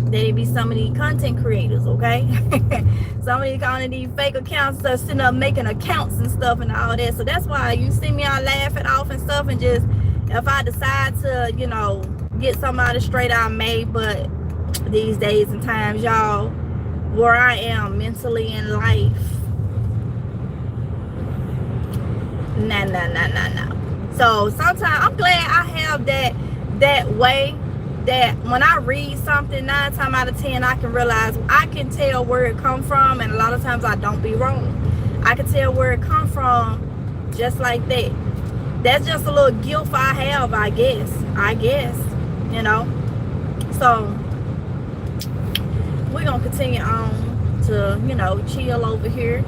that it be some of these content creators, okay? Some of these fake accounts that sitting up making accounts and stuff and all that. So that's why you see me, I laugh it off and stuff, and just if I decide to, get somebody straight, I may. But these days and times, y'all, where I am mentally in life, no. So sometimes I'm glad I have that way. That when I read something, 9 times out of 10, I can realize, I can tell where it come from, and a lot of times I don't be wrong. I can tell where it come from just like that. That's just a little gift I have, I guess, So we're gonna continue on to, chill over here.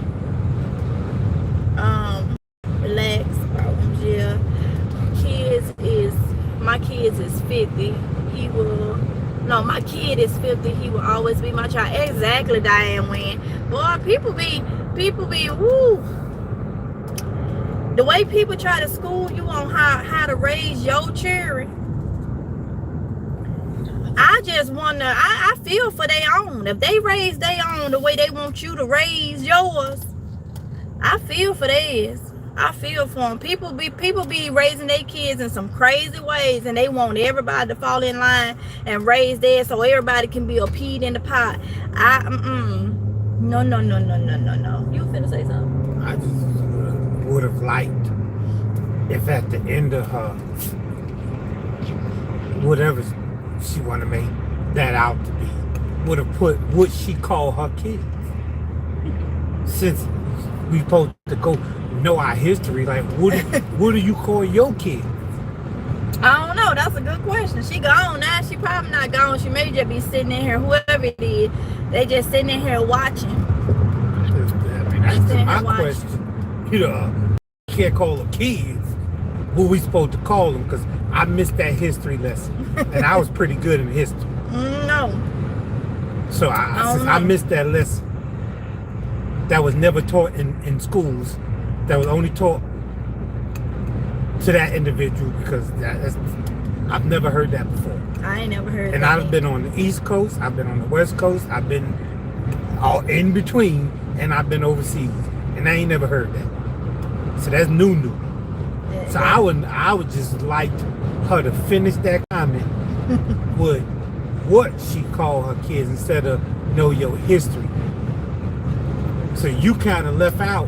Relax. Yeah. My kids is 50. My kid is 50. He will always be my child. Exactly, Diane Wynn. Boy, people be, woo. The way people try to school you on how to raise your children. I just wonder, I feel for their own. If they raise their own the way they want you to raise yours, I feel for theirs. I feel for them. People be raising their kids in some crazy ways, and they want everybody to fall in line and raise theirs so everybody can be a peed in the pot. No. You finna say something? I just would have liked if at the end of her, whatever she want to make that out to be, would have put what she call her kids. Since we supposed to go know our history, like what do you call your kid? I don't know. That's a good question. She gone now. She probably not gone. She may just be sitting in here. Whoever it is, they just sitting in here watching. That's my question. You can't call them kids. what we supposed to call them, because I missed that history lesson, and I was pretty good in history. No. So I missed that lesson. That was never taught in schools. That was only taught to that individual, because I've never heard that before. I ain't never heard and that. And I've been on the East Coast, I've been on the West Coast, I've been all in between, and I've been overseas, and I ain't never heard that. So that's new. So I would just like her to finish that comment with what she called her kids instead of know your history. So you kind of left out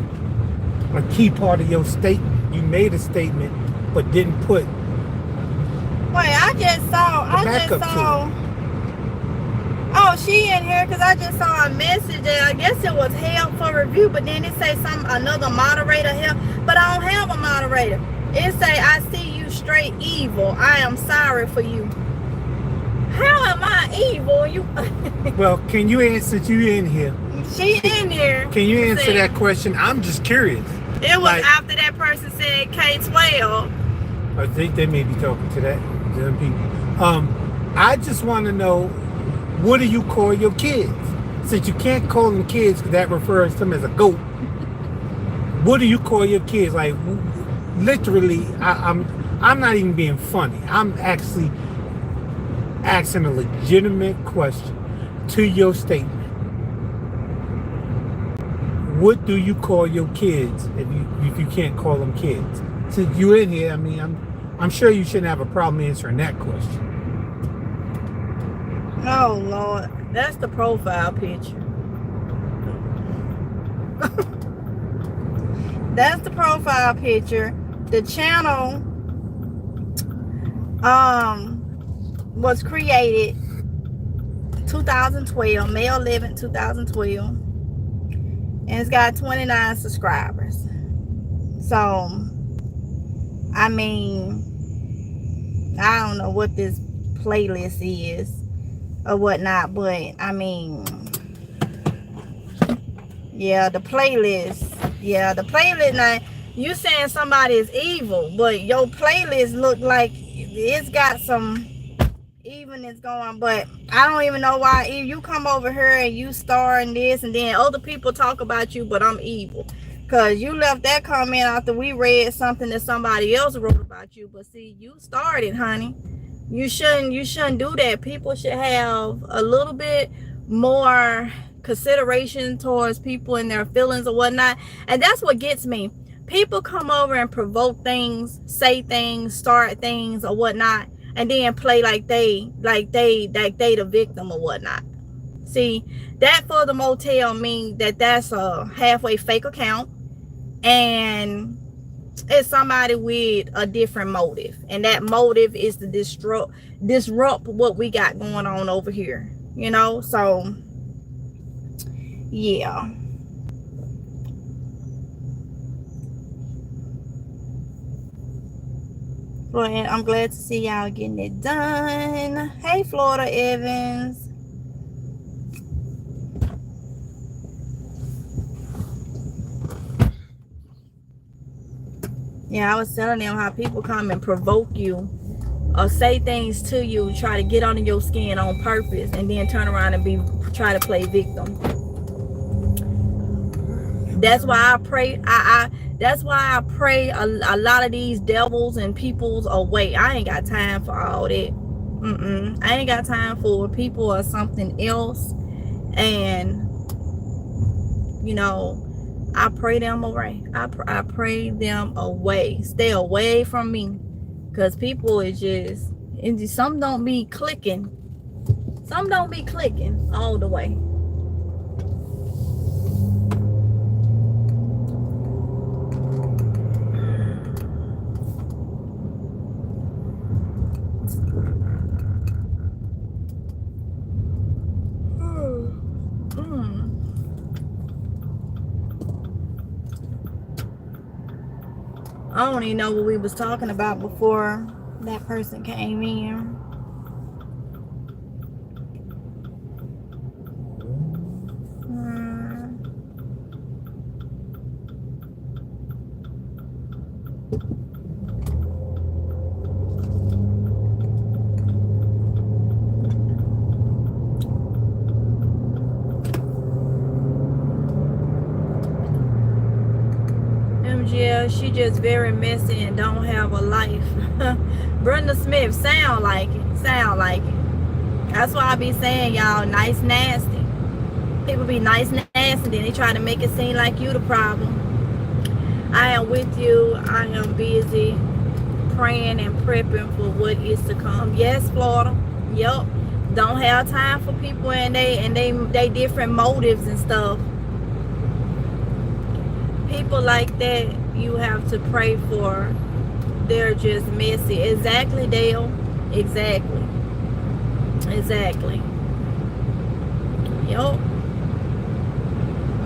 a key part of your statement. You made a statement, but didn't put. Wait, I just saw. Oh, she in here because I just saw a message and I guess it was held for review, but then it say another moderator here, but I don't have a moderator. It say, I see you straight evil. I am sorry for you. How am I evil? You. Well, can you answer? You in here? She in here. Can you answer that question? I'm just curious. It was after that person said K-12. I think they may be talking to them people. I just want to know, what do you call your kids? Since you can't call them kids because that refers to them as a goat. What do you call your kids? Like, literally, I'm not even being funny. I'm actually asking a legitimate question to your statement. What do you call your kids if you can't call them kids? Since you in here, I mean, I'm sure you shouldn't have a problem answering that question. Oh Lord, that's the profile picture. That's the profile picture. The channel was created 2012, May 11, 2012, and it's got 29 subscribers. So I mean, I don't know what this playlist is or whatnot, but I mean, the playlist. Now, you saying somebody is evil, but your playlist look like it's got some evenness going. But I don't even know why you come over here and you star in this, and then other people talk about you, but I'm evil. Because you left that comment after we read something that somebody else wrote about you. But see, you started, honey. You shouldn't do that. People should have a little bit more consideration towards people and their feelings or whatnot. And that's what gets me. People come over and provoke things, say things, start things or whatnot, and then play like they the victim or whatnot. See, that for the motel means that's a halfway fake account, and it's somebody with a different motive, and that motive is to disrupt what we got going on over here, so yeah. Well, and I'm glad to see y'all getting it done. Hey, Florida Evans. Yeah, I was telling them how people come and provoke you or say things to you, try to get under your skin on purpose, and then turn around and try to play victim. That's why I pray. That's why I pray a lot of these devils and people's away. I ain't got time for all that. I ain't got time for people or something else. And I pray them away. I pray them away. Stay away from me, because people is just some don't be clicking. Some don't be clicking all the way. I don't even know what we was talking about before that person came in. you just very messy and don't have a life. Brenda Smith, sound like it. Sound like it. That's why I be saying, y'all, nice nasty. People be nice nasty, then they try to make it seem like you the problem. I am with you. I am busy praying and prepping for what is to come. Yes, Florida. Yep. Don't have time for people and they different motives and stuff. People like that you have to pray for. They're just messy. Exactly, Dale. Exactly. Exactly. Yup.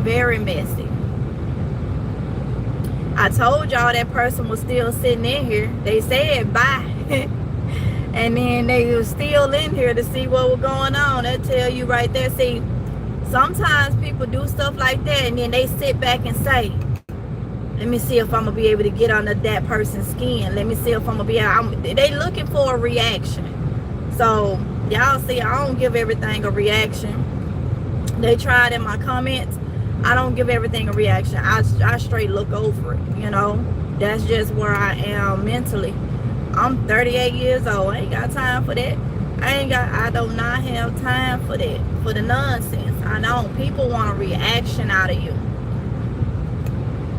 Very messy. I told y'all that person was still sitting in here. They said bye. And then they were still in here to see what was going on. That tell you right there. See, sometimes people do stuff like that and then they sit back and say, let me see if I'm going to be able to get under that person's skin. Let me see if I'm going to be, they looking for a reaction. So, y'all see, I don't give everything a reaction. They tried in my comments. I don't give everything a reaction. I straight look over it, you know. That's just where I am mentally. I'm 38 years old. I ain't got time for that. I do not have time for that. For the nonsense. I know people want a reaction out of you.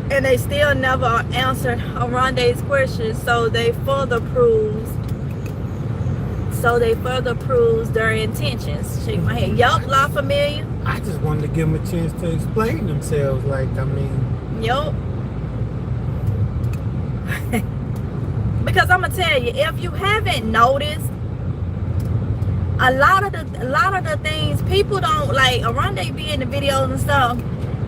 And they still never answered Oronde's question. So they further proves their intentions. Shake my head. Yup, La Familia. I just wanted to give them a chance to explain themselves. Like, I mean, yup. Because I'm gonna tell you, if you haven't noticed, a lot of the things people don't like. Oronde be in the videos and stuff,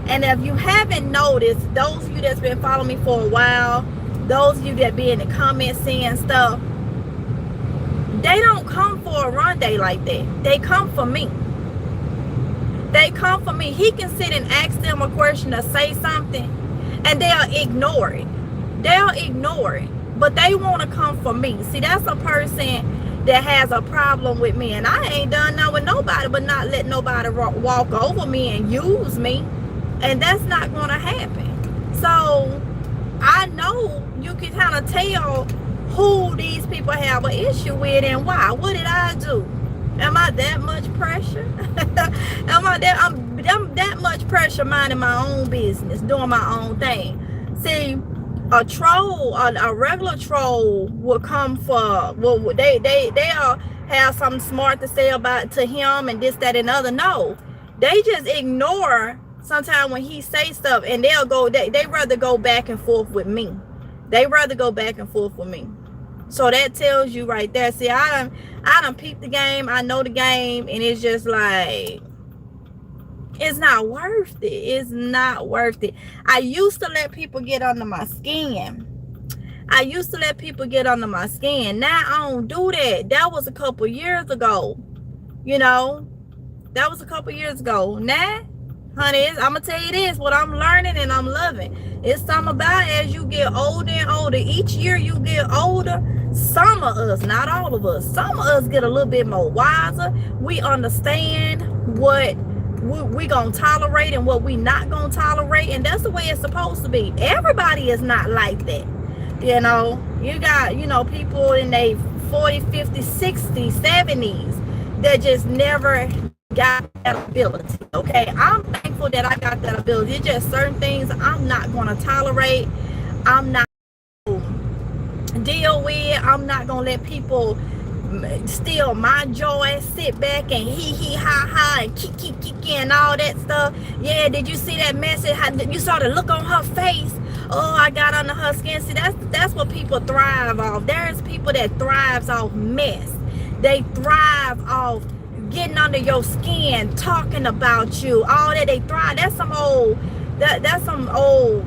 and if you haven't noticed, those of you that's been following me for a while, those of you that be in the comments saying stuff, they don't come for Oronde like that. They come for me. They come for me. He can sit and ask them a question or say something, and they'll ignore it. They'll ignore it. But they want to come for me. See, that's a person that has a problem with me. And I ain't done nothing with nobody but not let nobody walk over me and use me. And that's not going to happen. So, I know you can kind of tell who these people have an issue with and why. What did I do? Am I that much pressure? I'm that much pressure minding my own business, doing my own thing. See, a troll, a regular troll will come for, well, they'll have something smart to say about to him and this, that, and other. No, they just ignore sometimes when he say stuff, and they'll go, they rather go back and forth with me. They rather go back and forth with me. So that tells you right there. See, I done peeped the game. I know the game, and it's just like, it's not worth it. It's not worth it. I used to let people get under my skin. Now I don't do that. That was a couple years ago. You know, that was a couple years ago. Now, honey, I'm gonna tell you this, what I'm learning and I'm loving. It's something about it as you get older and older. Each year you get older. Some of us, not all of us, some of us get a little bit more wiser. We understand what we gonna tolerate and what we not gonna tolerate, and that's the way it's supposed to be. Everybody is not like that. You know, you got, you know, people in their 40, 50, 60, 70s that just never got that ability. Okay, I'm thankful that I got that ability. It's just certain things I'm not gonna tolerate. I'm not gonna deal with. I'm not gonna let people steal my joy, sit back and hee ha ha and kick and all that stuff. Yeah, did you see that message? How, you saw the look on her face. Oh, I got under her skin. See, that's what people thrive off. There's people that thrives off mess. They thrive off getting under your skin, talking about you, all that. They thrive. That's some old. That's some old.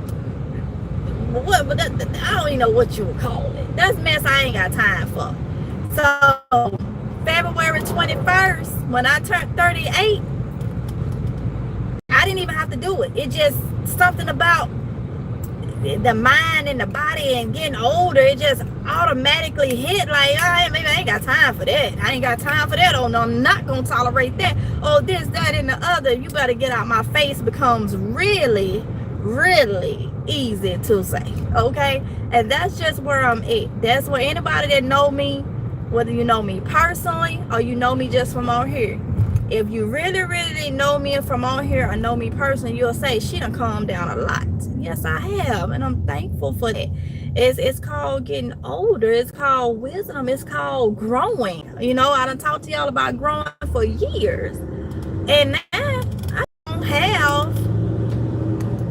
What? I don't even know what you would call it. That's mess I ain't got time for. So, February 21st, when I turned 38, I didn't even have to do it. It just something about the mind and the body and getting older, it just automatically hit like, maybe I ain't got time for that. I ain't got time for that. Oh, no, I'm not going to tolerate that. Oh, this, that, and the other. You better get out my face becomes really, really easy to say, okay? And that's just where I'm at. That's where anybody that know me, whether you know me personally or you know me just from on here, if you really know me from on here or know me personally, you'll say she done calmed down a lot. Yes, I have, and I'm thankful for that. It's called getting older. It's called wisdom. It's called growing. You know, I done talked to y'all about growing for years, and now I don't have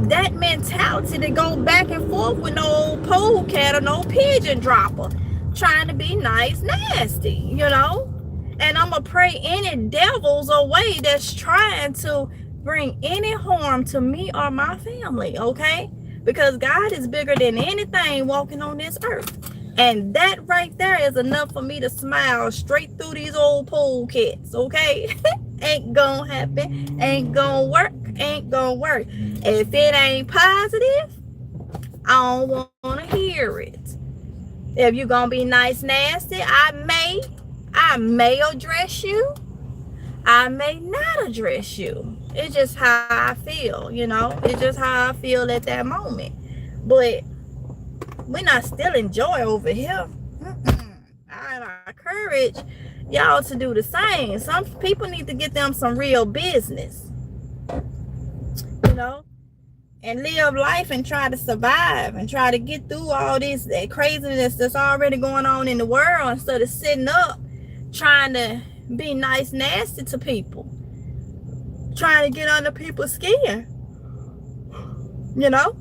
that mentality to go back and forth with no old polecat or no pigeon dropper trying to be nice nasty, you know. And I'm gonna pray any devils away that's trying to bring any harm to me or my family, okay? Because God is bigger than anything walking on this earth, and that right there is enough for me to smile straight through these old polecats, okay? Ain't gonna happen, ain't gonna work, ain't gonna work. If it ain't positive, I don't want to hear it. If you're gonna be nice nasty, I may address you, I may not address you. It's just how I feel, you know. It's just how I feel at that moment. But we're not stealing joy over here. I encourage y'all to do the same. Some people need to get them some real business, you know, and live life and try to survive and try to get through all this craziness that's already going on in the world, instead of sitting up trying to be nice nasty to people, trying to get under people's skin, you know.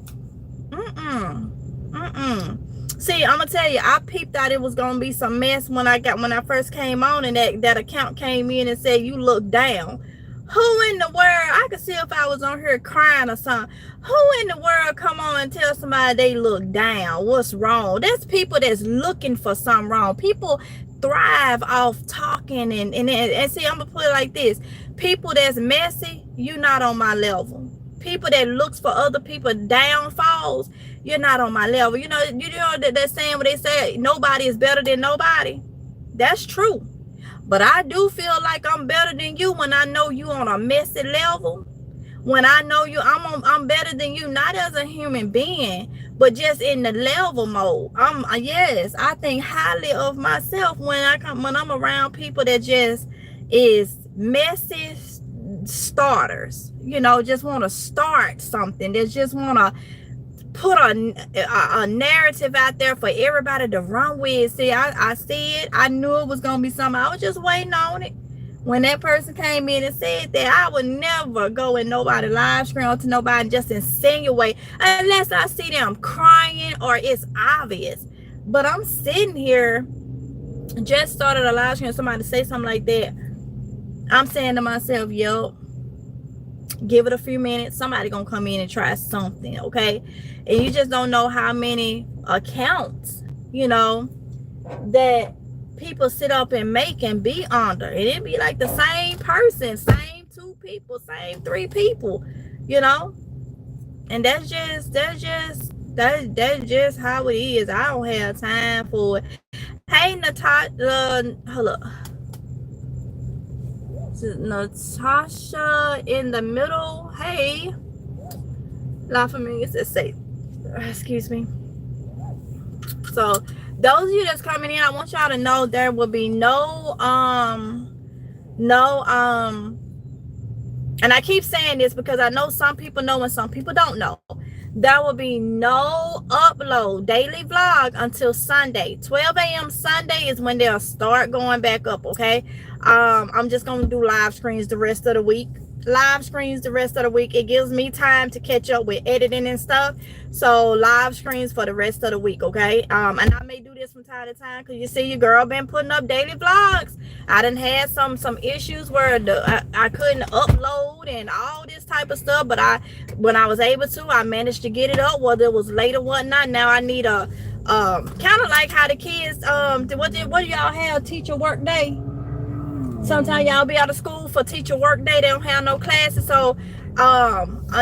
See, I'm gonna tell you, I peeped out it was gonna be some mess when I first came on, and that account came in and said you look down. Who in the world? I could see if I was on here crying or something. Who in the world come on and tell somebody they look down? What's wrong? There's people that's looking for something wrong. People thrive off talking and see, I'm gonna put it like this: people that's messy, you're not on my level. People that looks for other people downfalls, you're not on my level. You know that they're saying what they say, nobody is better than nobody. That's true. But I do feel like I'm better than you when I know you on a messy level. When I know you, I'm better than you, not as a human being, but just in the level mode. Yes, I think highly of myself when I'm around people that just is messy starters. You know, just want to start something. They just want to put a narrative out there for everybody to run with. See, I see it. I knew it was gonna be something. I was just waiting on it. When that person came in and said that, I would never go in nobody live stream or to nobody and just insinuate unless I see them crying or it's obvious. But I'm sitting here, just started a live stream, somebody say something like that. I'm saying to myself, yo, give it a few minutes, somebody gonna come in and try something, okay? And you just don't know how many accounts, you know, that people sit up and make and be under, and it be like the same person, same 2 people, same 3 people, you know. And that's just how it is. I don't have time for it. Hey, Natasha, hello. Natasha in the middle. Hey, La Familia says say, excuse me. So those of you that's coming in, I want y'all to know there will be no and I keep saying this because I know some people know and some people don't know. There will be no upload daily vlog until Sunday. 12 a.m. Sunday is when they'll start going back up, okay? I'm just going to do live screens the rest of the week. It gives me time to catch up with editing and stuff. So live screens for the rest of the week, okay? And I may do this from time to time because you see your girl been putting up daily vlogs. I done had some issues where I couldn't upload and all this type of stuff, but when I was able to, I managed to get it up, whether it was late or whatnot. Now I need a kind of like how the kids what do y'all have, teacher work day? Sometimes y'all be out of school for teacher work day. They don't have no classes. So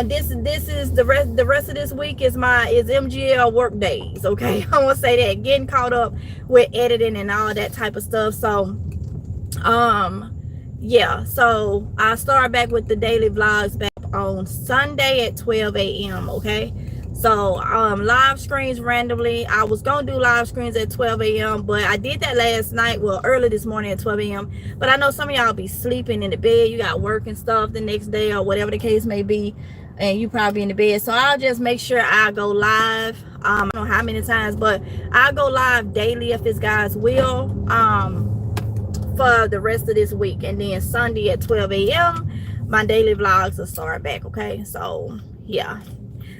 this is the rest of this week is MGL work days. Okay, I want to say that, getting caught up with editing and all that type of stuff. So yeah, so I start back with the daily vlogs back on Sunday at 12 a.m. Okay, so live screens randomly. I was gonna do live screens at 12 a.m. but I did that last night, well, early this morning at 12 a.m. but I know some of y'all be sleeping in the bed, you got work and stuff the next day or whatever the case may be, and you probably in the bed. So I'll just make sure I go live. I don't know how many times, but I'll go live daily if it's God's will, for the rest of this week. And then Sunday at 12 a.m. my daily vlogs will start back. Okay, so yeah,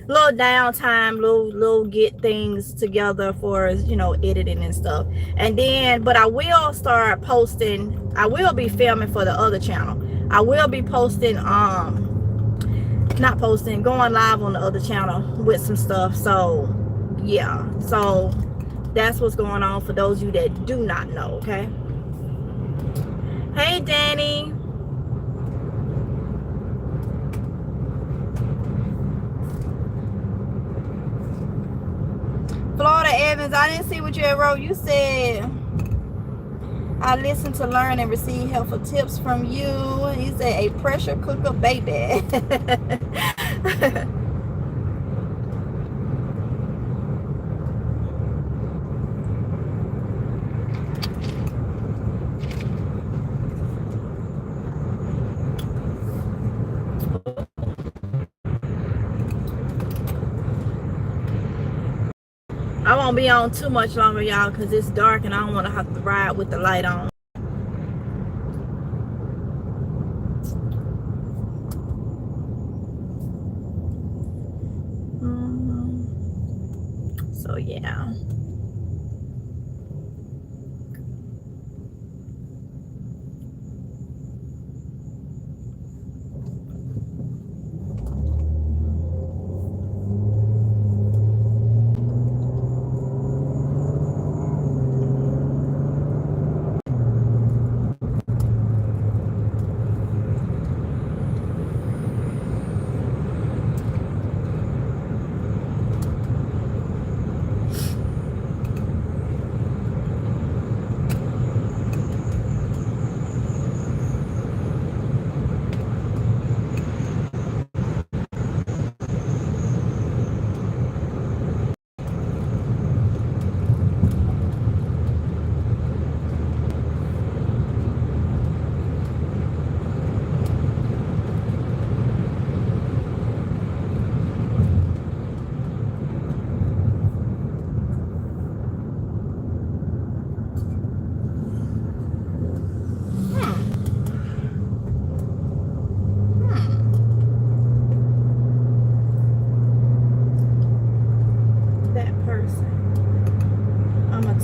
little downtime, little get things together for, you know, editing and stuff. And then, but I will start posting. I will be filming for the other channel. I will be posting, not posting, going live on the other channel with some stuff. So yeah, so that's what's going on for those of you that do not know. Okay. Hey Danny. Florida Evans, I didn't see what you had wrote. You said, I listen to learn and receive helpful tips from you. He said, a pressure cooker baby. I won't be on too much longer, y'all, because it's dark and I don't want to have to ride with the light on. So yeah.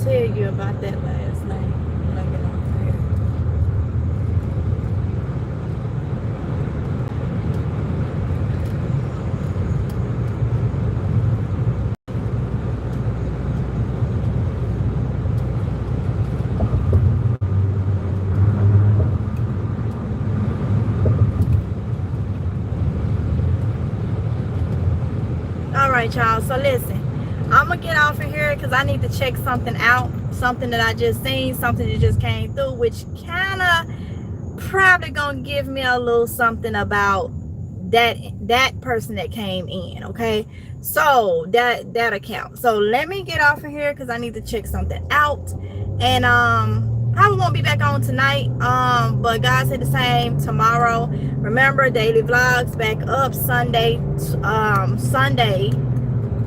Tell you about that last night when I get off here. All right, y'all. So listen. I'm gonna get off of here because I need to check something out, something that I just seen, something that just came through, which kind of probably gonna give me a little something about that person that came in. Okay, so that account. So let me get off of here because I need to check something out, and probably won't be back on tonight, but God said the same tomorrow. Remember, daily vlogs back up Sunday,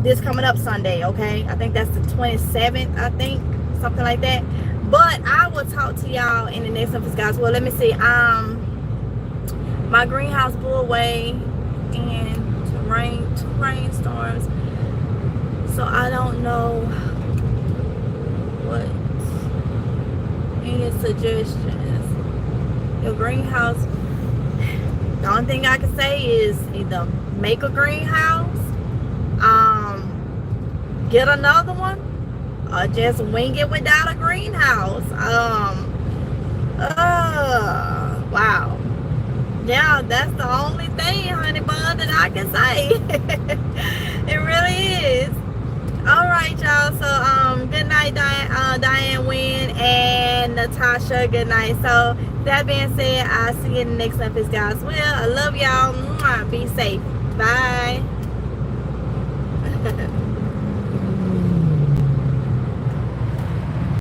this coming up Sunday. Okay, I think that's the 27th, I think, something like that. But I will talk to y'all in the next episode, guys. Well, let me see. My greenhouse blew away and two rainstorms, so I don't know what any suggestions. Your greenhouse, the only thing I can say is either make a greenhouse, get another one, or just wing it without a greenhouse. Wow. Yeah, that's the only thing, honey bun, that I can say. It really is. All right, y'all. So good night, Diane Wynn, and Tasha, good night. So that being said, I'll see you in the next episode, guys. Well, I love y'all. Mwah. Be safe. Bye.